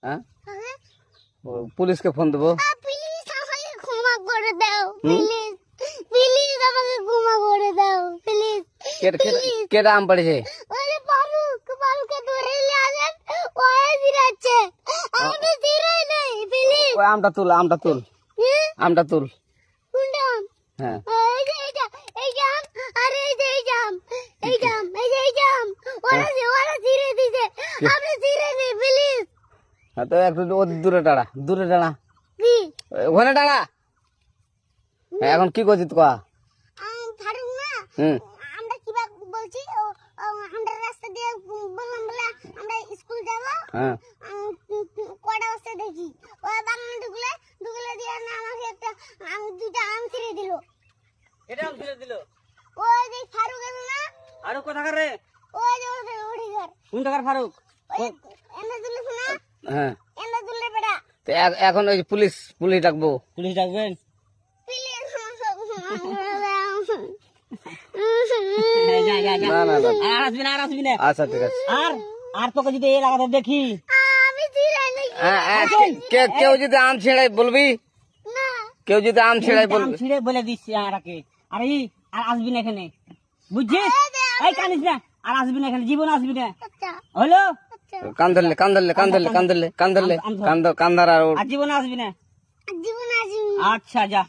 হ্যাঁ পুলিশকে ফোন দেবো। প্লিজ আমাকে ক্ষমা করে দাও, প্লিজ প্লিজ আমাকে ক্ষমা করে দাও, প্লিজ। কেটা আম পড়েছে? ওই ফারুককে ধরে নিয়ে আসেন, ওই দিরাচ্ছে আমি দিরাই নাই, প্লিজ। ওই আমটা তুল আমটা তুল কোনটা আম? হ্যাঁ এই যে এই জাম, আরে এই যে এই জাম, এই জাম ওরা ধীরে দিছে, আপনি ধীরে নেই প্লিজ। হ্যাঁ তো একটু দূরে টাড়া কি ওখানে টাড়া। এখন কি করছিস তো? ফারুক না, আমরা কিবা বলছি, আমরা রাস্তা দিয়ে বললাম বলে আমরা স্কুল যাব। হ্যাঁ কটা বস্তা দেখি ওই বাগানে ঢুকলে দিয়ে না আমাকে একটা দুটা আম ছিঁড়ে দিল। এটা আম ছিঁড়ে দিল? ওই যে ফারুক এলো না, আর কোথাকার রে? ওই যে ওঠে ঘর। কোন টাকার ফারুক? এনে দিল শোনা, হ্যাঁ এনে দিলে বেটা। তো এখন ওই পুলিশ ডাকবো? পুলিশ ডাকবেন? আচ্ছা ঠিক আছে। আর তোকে যদি এই লাগাতে দেখি, কেউ যদি আম ছিঁড়াই বলবি, কেউ যদি আম ছিঁড়াই বলবি, ছিঁড়ে বলে দিচ্ছি আর আসবি না এখানে, বুঝছিস? এই কানিস না, আর আসবি না এখানে, জীবন আসবি না, হলো? কান্দার আর জীবন আসবি না। জীবন আসবি। আচ্ছা যা।